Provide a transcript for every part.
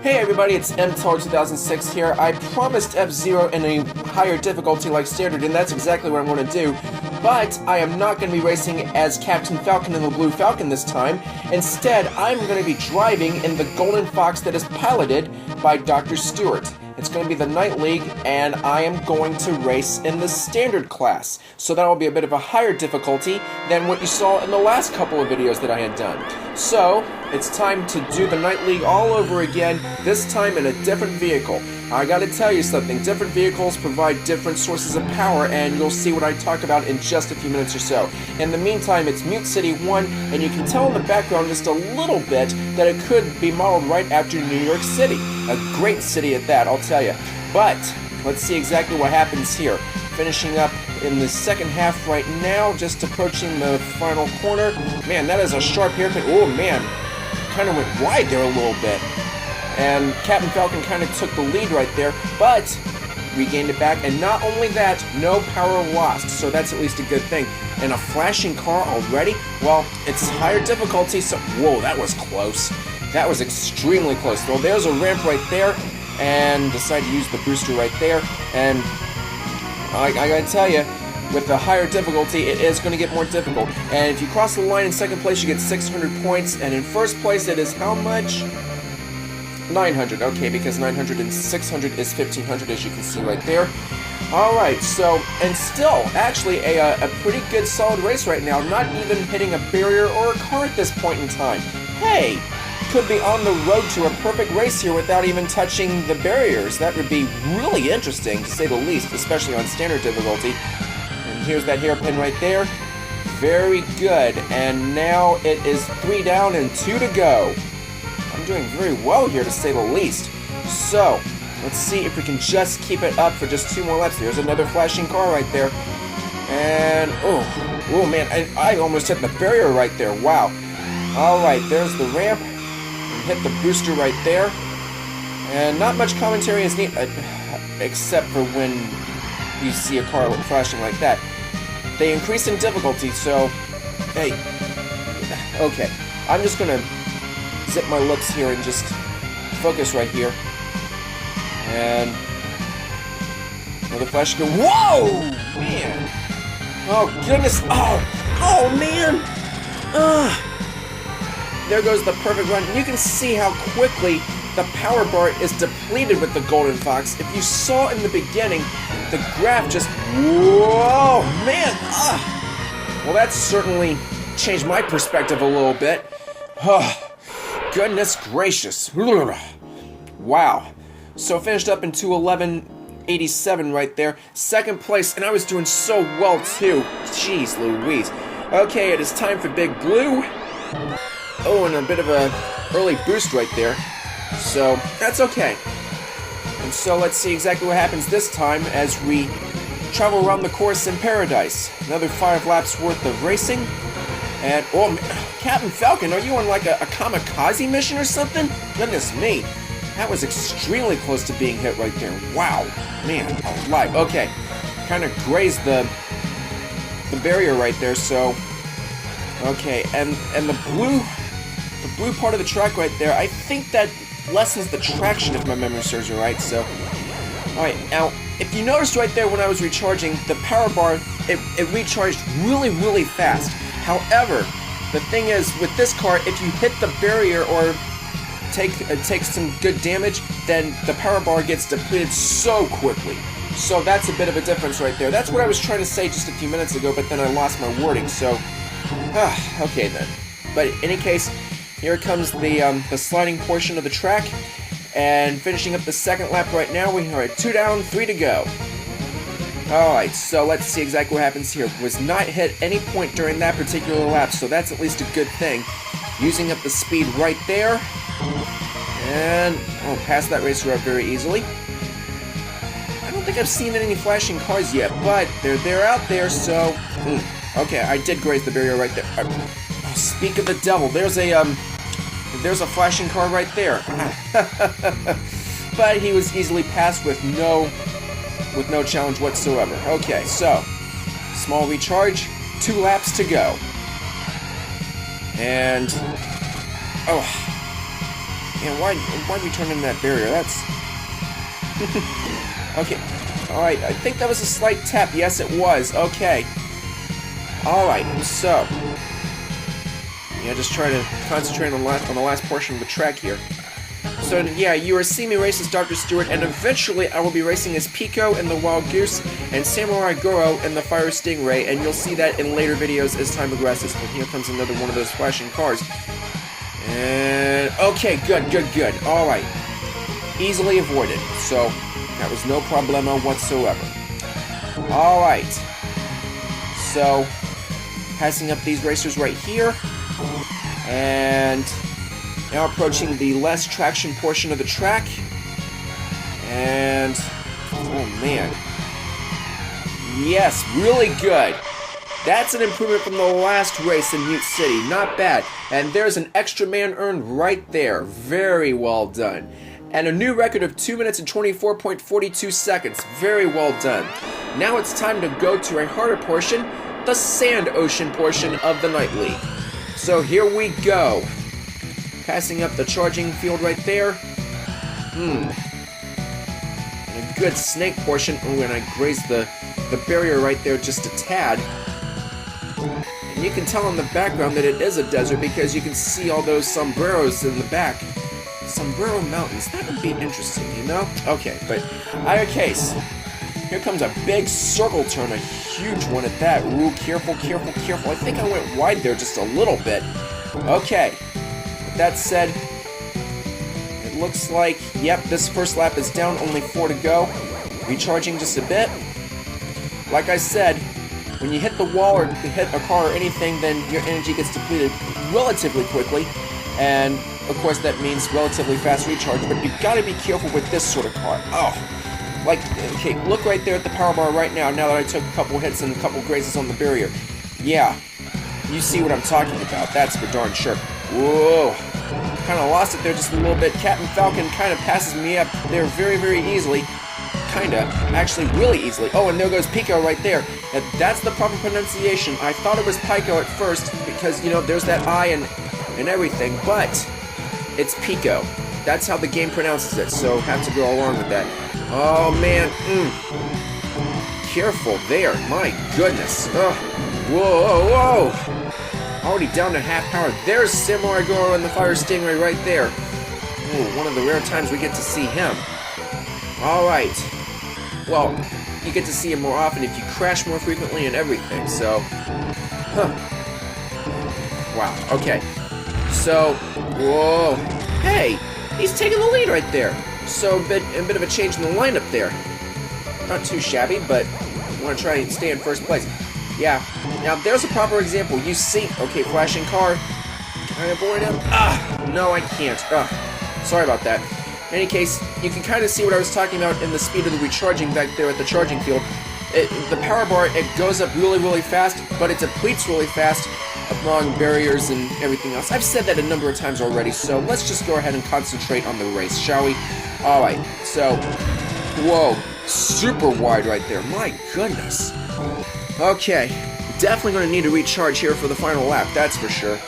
Hey everybody, it's MTAR2006 here. I promised FZero in a higher difficulty like standard, and that's exactly what I'm going to do. But I am not going to be racing as Captain Falcon in the Blue Falcon this time. Instead, I'm going to be driving in the Golden Fox that is piloted by Dr. Stewart. It's going to be the Night League, and I am going to race in the standard class. So that will be a bit of a higher difficulty than what you saw in the last couple of videos that I had done. So, it's time to do the Night League all over again, this time in a different vehicle. I gotta tell you something, different vehicles provide different sources of power, and you'll see what I talk about in just a few minutes or so. In the meantime, it's Mute City 1, and you can tell in the background just a little bit that it could be modeled right after New York City. A great city at that, I'll tell you. But, let's see exactly what happens here. Finishing up in the second half right now, just approaching the final corner. Man, that is a sharp haircut. Oh man, kind of went wide there a little bit. And Captain Falcon kind of took the lead right there, but regained it back. And not only that, no power lost, so that's at least a good thing. And a flashing car already? Well, it's higher difficulty, so... Whoa, that was close. That was extremely close. Well, there's a ramp right there, and decided to use the booster right there. And I gotta tell you, with the higher difficulty, it is going to get more difficult. And if you cross the line in second place, you get 600 points, and in first place, it is how much? 900. Okay, because 900 and 600 is 1500, as you can see right there. Alright, so, and still, actually, a pretty good solid race right now, not even hitting a barrier or a car at this point in time. Hey! Could be on the road to a perfect race here without even touching the barriers. That would be really interesting, to say the least, especially on standard difficulty. And here's that hairpin right there. Very good. And now it is 3 down and 2 to go. I'm doing very well here, to say the least. So, let's see if we can just keep it up for just 2 more laps. There's another flashing car right there. And, oh man, I almost hit the barrier right there. Wow. Alright, there's the ramp. Hit the booster right there, and not much commentary is needed, except for when you see a car flashing like that. They increase in difficulty, so hey, okay, I'm just gonna zip my lips here and just focus right here, and another flash go. Whoa, man! Oh goodness! Oh man! There goes the perfect run. You can see how quickly the power bar is depleted with the Golden Fox. If you saw in the beginning, the graph just... Whoa, man! Well, that certainly changed my perspective a little bit. Goodness gracious. Wow. So finished up in 2:11.87 right there. Second place, and I was doing so well too. Jeez Louise. Okay, it is time for Big Blue. Oh, and a bit of a early boost right there. So, that's okay. And so, let's see exactly what happens this time as we travel around the course in Paradise. Another 5 laps worth of racing. And, oh, Captain Falcon, are you on like a kamikaze mission or something? Goodness me. That was extremely close to being hit right there. Wow. Man, alive. Okay. Kind of grazed the barrier right there, so... Okay, and the blue part of the track right there, I think that lessens the traction if my memory serves me right, so... Alright, now, if you noticed right there when I was recharging, the power bar, it recharged really, really fast. However, the thing is, with this car, if you hit the barrier or take some good damage, then the power bar gets depleted so quickly. So that's a bit of a difference right there. That's what I was trying to say just a few minutes ago, but then I lost my wording, so... okay then. But in any case, here comes the sliding portion of the track, and finishing up the second lap right now. We are at 2 down, 3 to go. Alright, so let's see exactly what happens here. Was not hit any point during that particular lap, so that's at least a good thing. Using up the speed right there, and passed that racer up very easily. I don't think I've seen any flashing cars yet, but they're out there, so... Okay, I did graze the barrier right there. Speak of the devil, there's a flashing car right there. But he was easily passed with no challenge whatsoever. Okay, so small recharge, 2 laps to go. And Man, why'd we turn into that barrier? That's... Okay. Alright, I think that was a slight tap. Yes, it was. Okay. Alright, so... Yeah, just try to concentrate on the last portion of the track here. So, yeah, you are seeing me race as Dr. Stewart, and eventually I will be racing as Pico in the Wild Goose, and Samurai Goro in the Fire Stingray, and you'll see that in later videos as time progresses. And here comes another one of those flashing cars. And... okay, good. Alright. Easily avoided, so that was no problemo whatsoever. Alright. So, passing up these racers right here. And now approaching the less traction portion of the track. And... oh man. Yes, really good. That's an improvement from the last race in Mute City. Not bad. And there's an extra man earned right there. Very well done. And a new record of 2 minutes and 24.42 seconds. Very well done. Now it's time to go to a harder portion, the Sand Ocean portion of the Night League. So here we go. Passing up the charging field right there. And a good snake portion. Oh, and I grazed the barrier right there just a tad. And you can tell in the background that it is a desert because you can see all those sombreros in the back. Sombrero Mountains. That would be interesting, you know? Okay, but either case, here comes a big circle turn, a huge one at that. Ooh, careful. I think I went wide there just a little bit. Okay, with that said, it looks like, yep, this first lap is down, only 4 to go. Recharging just a bit. Like I said, when you hit the wall or hit a car or anything, then your energy gets depleted relatively quickly. And of course that means relatively fast recharge, but you've got to be careful with this sort of car. Oh, like, okay, look right there at the power bar right now, now that I took a couple hits and a couple grazes on the barrier. Yeah, you see what I'm talking about, that's for darn sure. Whoa, kind of lost it there just a little bit. Captain Falcon kind of passes me up there very easily. Kinda, actually really easily. Oh, and there goes Pico right there. And that's the proper pronunciation. I thought it was Pico at first, because, you know, there's that I and everything, but it's Pico. That's how the game pronounces it, so have to go along with that. Oh man, careful there, my goodness. Whoa. Already down to half power. There's Samurai Goro and the Fire Stingray right there. Ooh, one of the rare times we get to see him. Alright. Well, you get to see him more often if you crash more frequently and everything, so... Wow, okay. So, whoa. Hey, he's taking the lead right there. So, a bit of a change in the lineup there. Not too shabby, but I want to try and stay in first place. Yeah, now there's a proper example. You see, okay, flashing car. Can I avoid him? No, I can't. Sorry about that. In any case, you can kind of see what I was talking about in the speed of the recharging back there at the charging field. The power bar, it goes up really fast, but it depletes really fast along barriers and everything else. I've said that a number of times already, so let's just go ahead and concentrate on the race, shall we? Alright, so, whoa, super wide right there, my goodness. Okay, definitely going to need to recharge here for the final lap, that's for sure.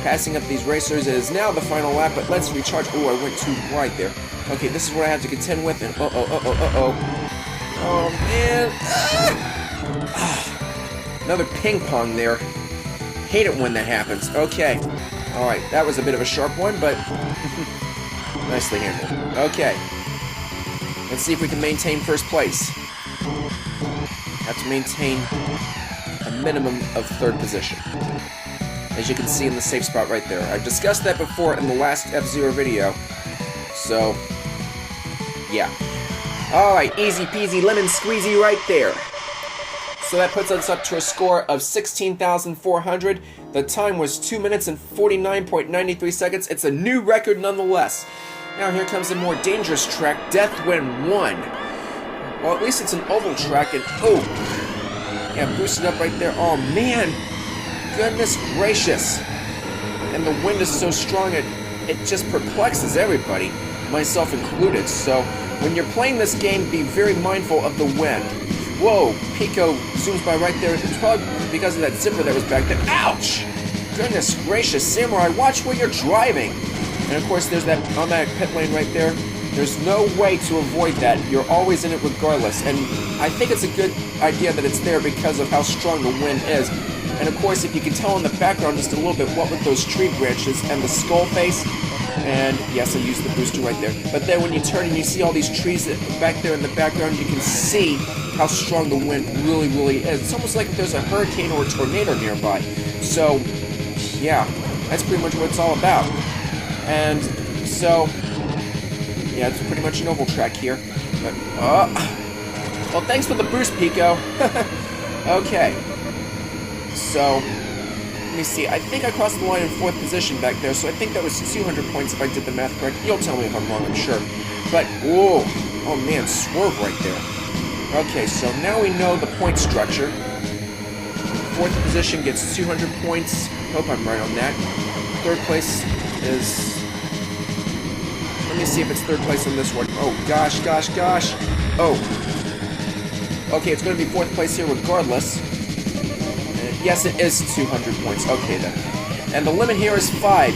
Passing up these racers is now the final lap, but let's recharge. Oh, I went too wide there. Okay, this is what I have to contend with, and oh man. Another ping pong there. Hate it when that happens. Okay. Alright, that was a bit of a sharp one, but nicely handled. Okay. Let's see if we can maintain first place. Have to maintain a minimum of third position. As you can see in the safe spot right there. I've discussed that before in the last FZero video. So, yeah. Alright, easy peasy lemon squeezy right there. So that puts us up to a score of 16,400. The time was 2 minutes and 49.93 seconds. It's a new record nonetheless. Now here comes a more dangerous track, Death When 1. Well, at least it's an oval track, and oh! Yeah, boosted up right there. Oh man! Goodness gracious! And the wind is so strong it just perplexes everybody, myself included. So when you're playing this game, be very mindful of the wind. Whoa, Pico zooms by right there. It's probably because of that zipper that was back there. Ouch! Goodness gracious, Samurai, watch where you're driving. And of course, there's that automatic pit lane right there. There's no way to avoid that. You're always in it regardless. And I think it's a good idea that it's there because of how strong the wind is. And of course, if you can tell in the background just a little bit, what with those tree branches and the skull face, and yes, I used the booster right there. But then when you turn and you see all these trees back there in the background, you can see how strong the wind really, really is. It's almost like if there's a hurricane or a tornado nearby. So, yeah, that's pretty much what it's all about. And so, yeah, it's pretty much an oval track here. But, well, thanks for the boost, Pico. Okay. So, let me see. I think I crossed the line in 4th position back there, so I think that was 200 points if I did the math correct. You'll tell me if I'm wrong, I'm sure. But, whoa. Oh, man, swerve right there. Okay, so now we know the point structure. 4th position gets 200 points. Hope I'm right on that. 3rd place is... Let me see if it's 3rd place on this one. Oh, gosh. Oh. Okay, it's going to be 4th place here regardless. Yes, it is 200 points. Okay, then. And the limit here is 5.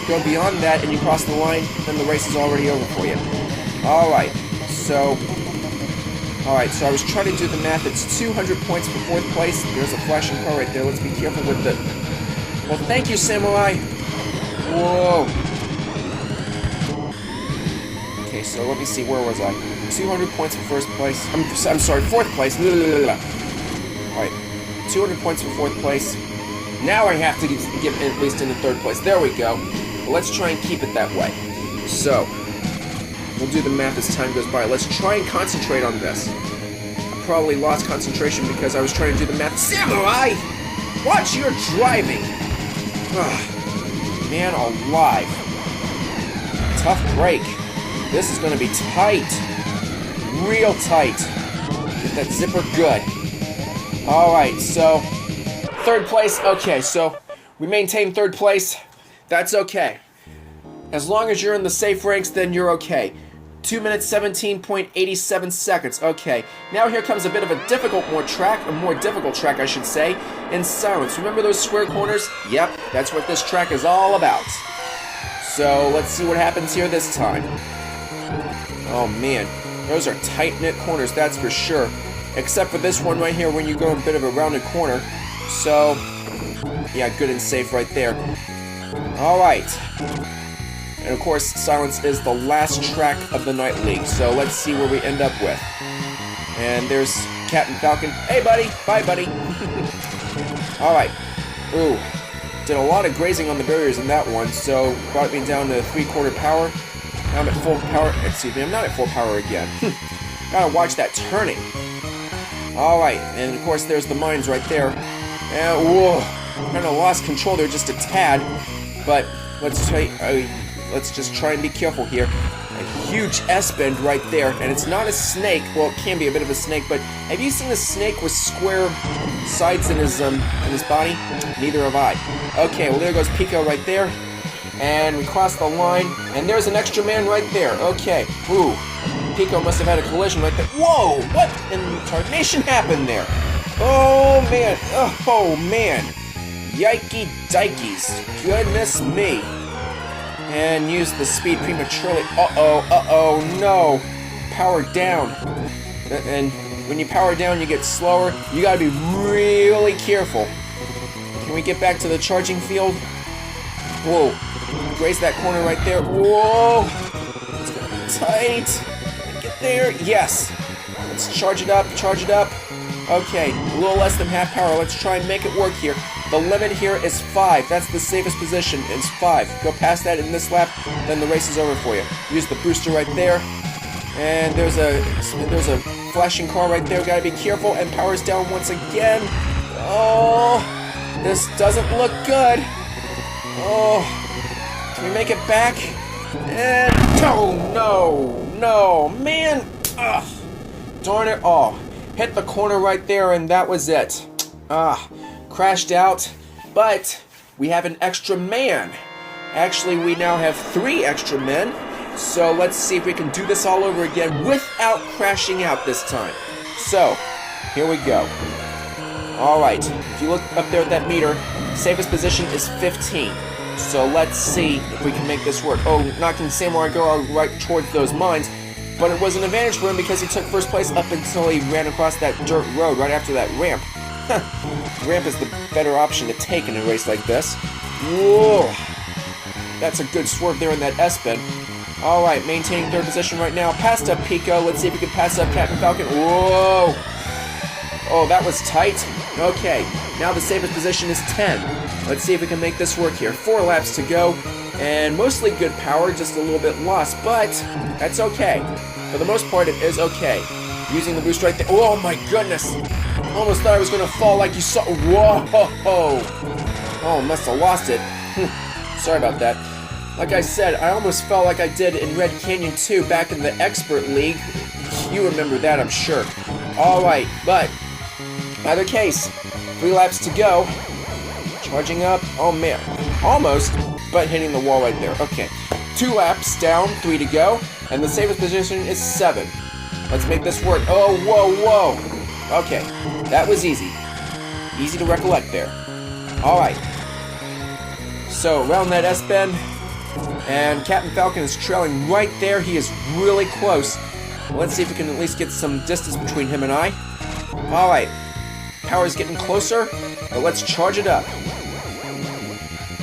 Go beyond that and you cross the line, then the race is already over for you. Alright, so I was trying to do the math. It's 200 points for 4th place. There's a flashing car right there. Let's be careful with it. Well, thank you, Samurai. Whoa. Okay, so let me see. Where was I? 200 points for 1st place. I'm sorry, 4th place. Alright. 200 points for 4th place. Now I have to get at least into 3rd place. There we go. Well, let's try and keep it that way. So, we'll do the math as time goes by. Let's try and concentrate on this. I probably lost concentration because I was trying to do the math. Samurai! Watch your driving! Man alive. Tough break. This is going to be tight. Real tight. Get that zipper good. Alright, so 3rd place. Okay, so we maintain 3rd place. That's okay. As long as you're in the safe ranks, then you're okay. 2 minutes, 17.87 seconds. Okay, now here comes a bit of a more difficult track, I should say, in Silence. Remember those square corners? Yep, that's what this track is all about. So let's see what happens here this time. Oh man, those are tight-knit corners, that's for sure. Except for this one right here when you go in a bit of a rounded corner. So, yeah, good and safe right there. Alright. And of course, Silence is the last track of the Night League. So let's see where we end up with. And there's Captain Falcon. Hey, buddy. Bye, buddy. Alright. Ooh. Did a lot of grazing on the barriers in that one, so brought me down to 3/4 power. Now I'm at full power. Excuse me, I'm not at full power again. Gotta watch that turning. Alright, and of course there's the mines right there. And whoa, kind of lost control there just a tad. But let's just try and be careful here. A huge S-bend right there, and it's not a snake. Well, it can be a bit of a snake, but have you seen a snake with square sides in his body? Neither have I. Okay, well there goes Pico right there. And we cross the line, and there's an extra man right there. Okay, ooh. Pico must have had a collision right there. Whoa! What in tarnation happened there? Oh man! Oh man! Yikey dikeys! Goodness me! And used the speed prematurely. Uh-oh, no! Power down. And when you power down, you get slower. You gotta be really careful. Can we get back to the charging field? Whoa! Graze that corner right there. Whoa! It's gonna be tight. There, yes. Let's charge it up, Okay, a little less than half power. Let's try and make it work here. The limit here is 5. That's the safest position, is 5. Go past that in this lap, then the race is over for you. Use the booster right there. And there's a flashing car right there. Gotta be careful, and power's down once again. Oh, this doesn't look good. Oh, can we make it back? And no, man! Ugh. Darn it all. Hit the corner right there, and that was it. Crashed out, but we have an extra man. Actually, we now have 3 extra men, so let's see if we can do this all over again without crashing out this time. So, here we go. Alright, if you look up there at that meter, safest position is 15. So let's see if we can make this work. Oh, knocking Samurai Girl right towards those mines. But it was an advantage for him because he took first place up until he ran across that dirt road right after that ramp. Ramp is the better option to take in a race like this. Whoa! That's a good swerve there in that S-bend. Alright, maintaining third position right now. Passed up Pico. Let's see if we can pass up Captain Falcon. Whoa! Oh, that was tight. Okay, now the safest position is 10. Let's see if we can make this work here. 4 laps to go. And mostly good power, just a little bit lost, but that's okay. For the most part, it is okay. Using the boost right there. Oh my goodness! Almost thought I was going to fall like you saw. Whoa! Oh, must have lost it. Sorry about that. Like I said, I almost fell like I did in Red Canyon 2 back in the Expert League. You remember that, I'm sure. Alright, but either case, 3 laps to go. Charging up. Oh man. Almost. But hitting the wall right there. Okay. 2 laps down, 3 to go, and the safest position is 7. Let's make this work. Oh, whoa. Okay, that was easy. Easy to recollect there. Alright. So, around that S-bend, and Captain Falcon is trailing right there. He is really close. Let's see if we can at least get some distance between him and I. Alright. Power's getting closer, but let's charge it up.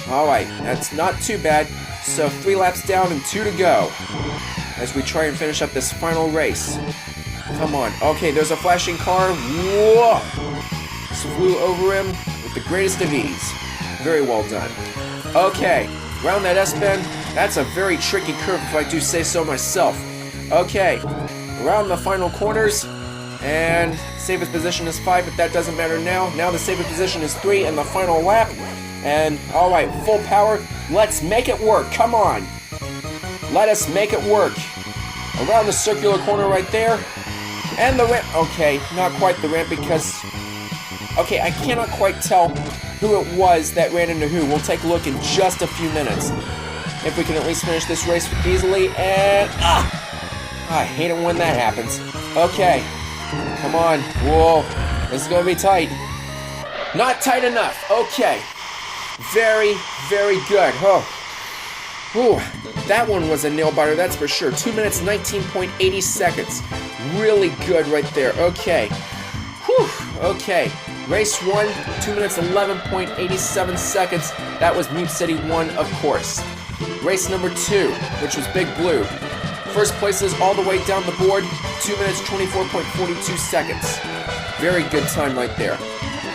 Alright, that's not too bad. So 3 laps down and 2 to go as we try and finish up this final race. Come on. Okay, there's a flashing car. Whoa! Just flew over him with the greatest of ease. Very well done. Okay, around that S-bend. That's a very tricky curve if I do say so myself. Okay, around the final corners. And safest position is 5, but that doesn't matter now. Now the safest position is 3 in the final lap. And, alright, full power. Let's make it work. Come on. Let us make it work. Around the circular corner right there. And the ramp. Okay, not quite the ramp because... Okay, I cannot quite tell who it was that ran into who. We'll take a look in just a few minutes. If we can at least finish this race easily. And... I hate it when that happens. Okay. Come on. Whoa. This is going to be tight. Not tight enough. Okay. Very, very good. Oh. Whew. That one was a nail-biter, that's for sure. 2 minutes, 19.80 seconds. Really good right there. Okay. Whew. Okay. Race 1, 2 minutes, 11.87 seconds. That was Mute City 1, of course. Race number 2, which was Big Blue. First places all the way down the board, 2 minutes, 24.42 seconds. Very good time right there.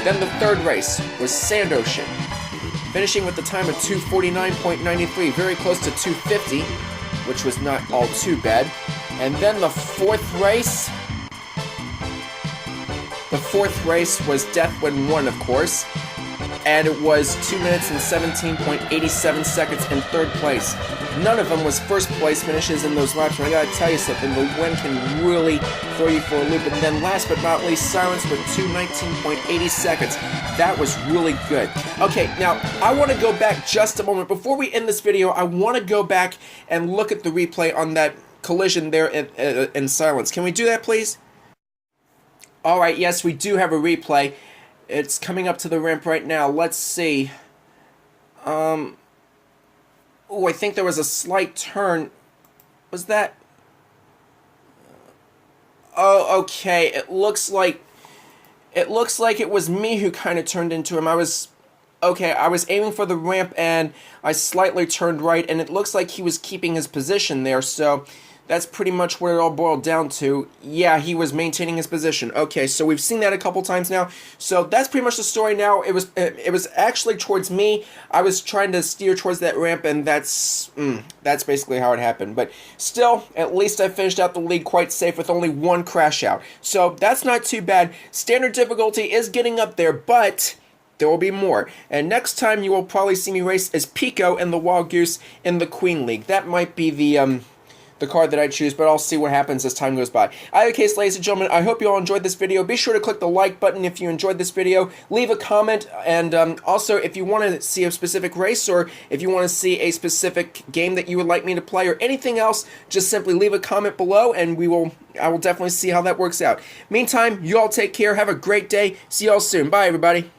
Then the third race was Sand Ocean, finishing with the time of 2:49.93, very close to 2:50, which was not all too bad. And then the fourth race was Deathwind 1, of course, and it was 2 minutes and 17.87 seconds in third place. None of them was first place finishes in those laps, and I gotta tell you something, the wind can really throw you for a loop. And then last but not least, Silence with 2:19.80 seconds. That was really good. Okay, now, I want to go back just a moment. Before we end this video, I want to go back and look at the replay on that collision there in Silence. Can we do that, please? Alright, yes, we do have a replay. It's coming up to the ramp right now. Let's see. Oh, I think there was a slight turn. Was that... Oh, okay. It looks like it was me who kind of turned into him. I was aiming for the ramp and I slightly turned right, and it looks like he was keeping his position there, so that's pretty much what it all boiled down to. Yeah, he was maintaining his position. Okay, so we've seen that a couple times now. So that's pretty much the story now. It was actually towards me. I was trying to steer towards that ramp, and that's basically how it happened. But still, at least I finished out the league quite safe with only 1 crash out. So that's not too bad. Standard difficulty is getting up there, but there will be more. And next time you will probably see me race as Pico and the Wild Goose in the Queen League. That might be the card that I choose, but I'll see what happens as time goes by. Either case, ladies and gentlemen, I hope you all enjoyed this video. Be sure to click the like button if you enjoyed this video. Leave a comment, and also, if you want to see a specific race, or if you want to see a specific game that you would like me to play, or anything else, just simply leave a comment below, and I will definitely see how that works out. Meantime, you all take care. Have a great day. See you all soon. Bye, everybody.